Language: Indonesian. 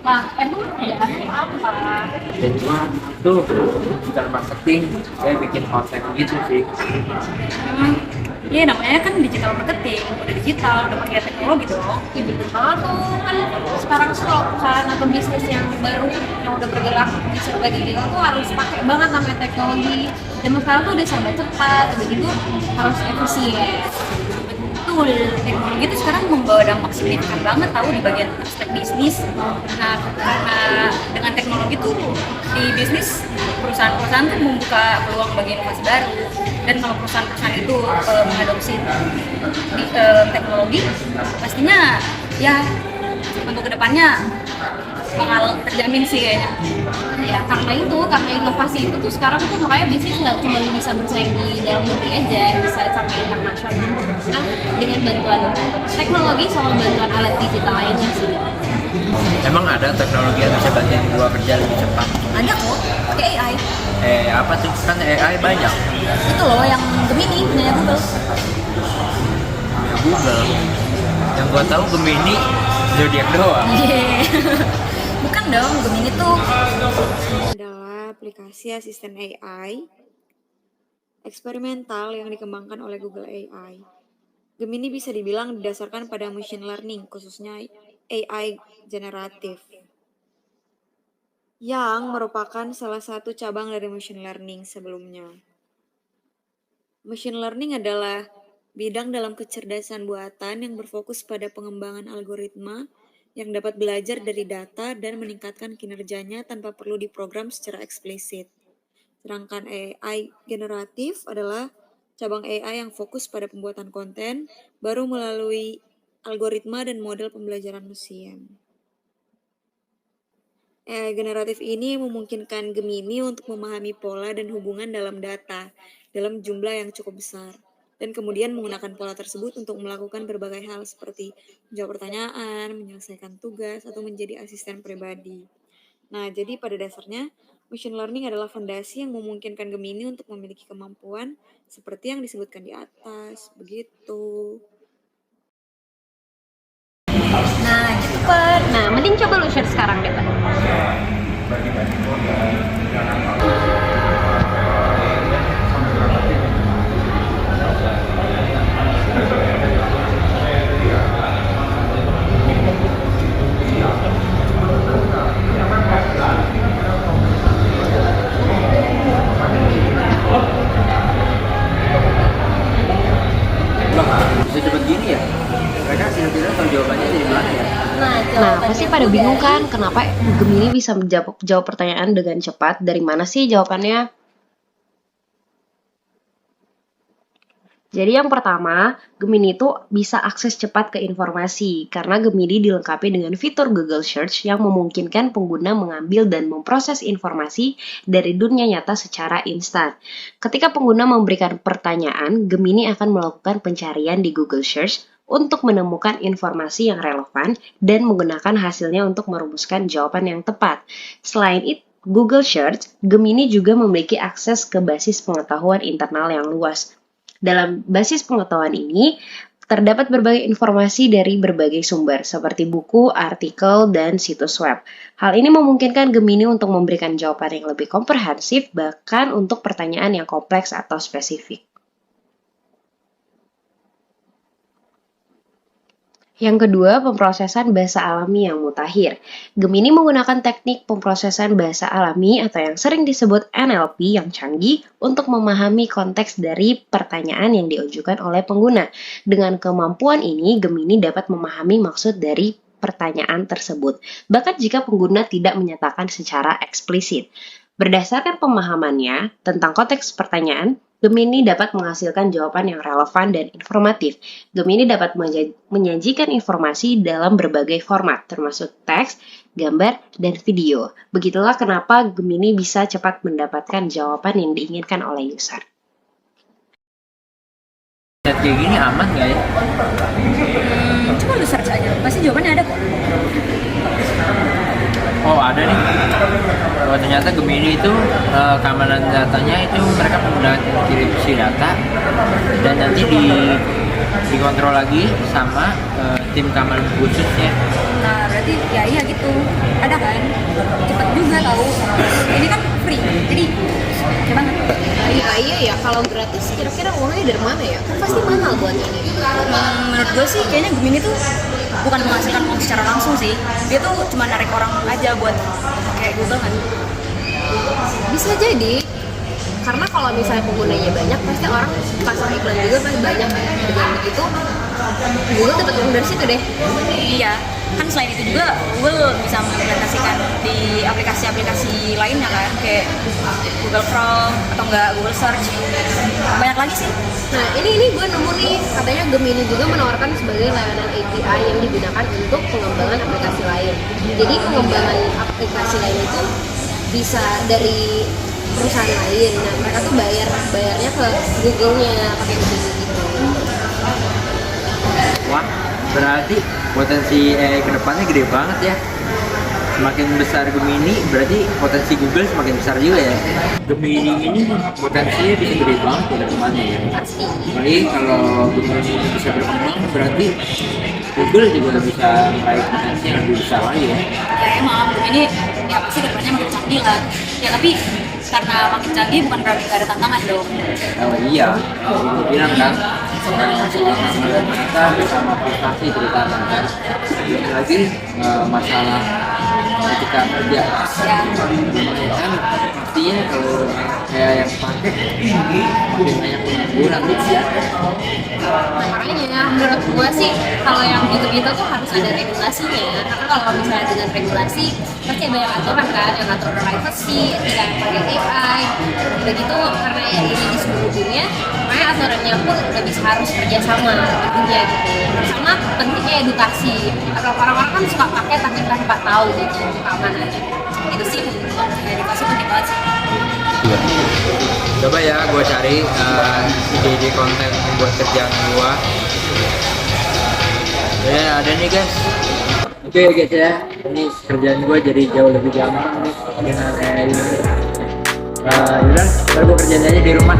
Nah, emang kerjaannya apa? Dan cuma itu digital marketing, saya bikin konten gitu sih. Hmm, iya namanya kan digital marketing, udah digital, udah pakai teknologi dong. Ya betul banget tuh kan sekarang tuh kalau perusahaan atau bisnis yang baru yang udah bergerak di serba digital tuh harus pakai banget namanya teknologi. Dan sekarang tuh udah serba cepat, udah gitu harus efisien. Betul, teknologi itu sekarang membawa dampak signifikan banget tahu di bagian aspek bisnis. Nah, karena dengan teknologi tuh di bisnis perusahaan-perusahaan tuh membuka peluang bagi inovasi baru. Dan kalau perusahaan-perusahaan itu mengadopsi teknologi, pastinya ya untuk kedepannya bakal terjamin sih kayaknya. Ya karena inovasi itu tuh sekarang tuh makanya bisnis nggak cuma bisa bersaing di dalam negeri aja, bisa sampai internasional. Nah, dengan bantuan teknologi sama bantuan alat digital lainnya sih. Emang ada teknologi yang bisa bantuin gua kerja lebih cepat? Ada kok, pakai AI. Apa tuh? Kan AI banyak. Itu loh yang Gemini punya Google. Ya, Google. Yang gua tahu Gemini zodiak doang. Bukan dong, Gemini tuh Adalah aplikasi asisten AI eksperimental yang dikembangkan oleh Google AI. Gemini bisa dibilang didasarkan pada machine learning, khususnya AI generatif, yang merupakan salah satu cabang dari machine learning sebelumnya. Machine learning adalah bidang dalam kecerdasan buatan yang berfokus pada pengembangan algoritma yang dapat belajar dari data dan meningkatkan kinerjanya tanpa perlu diprogram secara eksplisit. Sedangkan AI generatif adalah cabang AI yang fokus pada pembuatan konten baru melalui algoritma dan model pembelajaran mesin. AI generatif ini memungkinkan Gemini untuk memahami pola dan hubungan dalam data dalam jumlah yang cukup besar, dan kemudian menggunakan pola tersebut untuk melakukan berbagai hal seperti menjawab pertanyaan, menyelesaikan tugas, atau menjadi asisten pribadi. Nah, jadi pada dasarnya, machine learning adalah fondasi yang memungkinkan Gemini untuk memiliki kemampuan seperti yang disebutkan di atas, begitu. Nah, gitu Pak. Nah, mending coba lu share sekarang deh, Pak. Bisa cepet gini ya? Mereka kira-kira tahu jawabannya dari mana ya? Nah, pasti pada bingung kan kenapa Gemini bisa jawab pertanyaan dengan cepat? Dari mana sih jawabannya? Jadi yang pertama, Gemini itu bisa akses cepat ke informasi karena Gemini dilengkapi dengan fitur Google Search yang memungkinkan pengguna mengambil dan memproses informasi dari dunia nyata secara instan. Ketika pengguna memberikan pertanyaan, Gemini akan melakukan pencarian di Google Search untuk menemukan informasi yang relevan dan menggunakan hasilnya untuk merumuskan jawaban yang tepat. Selain itu, Google Search, Gemini juga memiliki akses ke basis pengetahuan internal yang luas. Dalam basis pengetahuan ini, terdapat berbagai informasi dari berbagai sumber, seperti buku, artikel, dan situs web. Hal ini memungkinkan Gemini untuk memberikan jawaban yang lebih komprehensif, bahkan untuk pertanyaan yang kompleks atau spesifik. Yang kedua, pemrosesan bahasa alami yang mutakhir. Gemini menggunakan teknik pemrosesan bahasa alami atau yang sering disebut NLP yang canggih untuk memahami konteks dari pertanyaan yang diajukan oleh pengguna. Dengan kemampuan ini, Gemini dapat memahami maksud dari pertanyaan tersebut, bahkan jika pengguna tidak menyatakan secara eksplisit. Berdasarkan pemahamannya tentang konteks pertanyaan, Gemini dapat menghasilkan jawaban yang relevan dan informatif. Gemini dapat menyajikan informasi dalam berbagai format, termasuk teks, gambar, dan video. Begitulah kenapa Gemini bisa cepat mendapatkan jawaban yang diinginkan oleh user. Chat kayak gini aman nggak ya? coba lu search aja, pasti jawabannya ada kok. Oh ada nih. Oh ternyata Gemini itu keamanan datanya itu mereka menggunakan enkripsi data dan nanti dikontrol lagi sama tim keamanan khususnya. Nah, berarti ya iya gitu, ada kan, cepet juga tahu, ini kan free, jadi oke banget. Iya ya, kalau gratis kira-kira uangnya dari mana ya? Kan pasti mahal buat ini. Menurut gue sih kayaknya Gemini tuh bukan menghasilkan uang secara langsung sih, dia tuh cuma narik orang aja buat kayak Google kan. Bisa jadi, karena kalau misalnya penggunanya banyak, pasti orang pasang iklan juga pasti banyak. Dengan begitu, Google dapat uang dari situ deh. Iya, kan selain itu juga Google bisa mengimplementasikan di aplikasi-aplikasi lainnya kan, kayak Google Chrome atau enggak Google Search. Banyak lagi sih. Nah, ini gue nemu nih, katanya Gemini juga menawarkan sebagai layanan API yang digunakan untuk pengembangan aplikasi lain. Jadi pengembangan aplikasi lain itu bisa dari perusahaan lain. Nah, mereka tuh bayarnya ke Google-nya pakai Gemini gitu. Wah, berarti potensi AI kedepannya gede banget ya. Semakin besar Gemini, berarti potensi Google semakin besar juga ya. Gemini ini potensinya bisa gede banget ya kedepannya ya. Pasti. Apalagi kalau Gemini bisa berkembang, berarti Google juga bisa meraih potensi yang lebih besar lagi ya. Ya emang ini ya pasti kedepannya makin canggih lah. Ya tapi karena makin canggih bukan berarti gak ada tantangan dong. Oh iya, aku bilang kan, masalah kita bersama prestasi terutama kan. Belum lagi masalah ketika kerja. Ya. Kan pastinya kalau kayak yang pakai makin banyak pengangguran gitu ya. Nah, makanya menurut gue sih kalau yang gitu-gitu tuh harus ada regulasinya, karena kalau misalnya dengan regulasi pasti banyak aturan kan yang ngatur privacy, etika yang pakai AI, udah gitu karena ya ini di seluruh dunia, makanya aturannya pun udah bisa harus kerjasama tentunya gitu. Sama pentingnya edukasi, karena orang-orang kan suka pakai tapi tanpa tahu gitu keamanannya. Itu sih Edukasi penting banget sih. Coba ya gue cari ide-ide konten buat kerjaan gue. Ya ada nih guys. Oke guys ya, ini kerjaan gue jadi jauh lebih gampang nih dengan AI ini. Yaudah, ntar gue kerjain aja di rumah.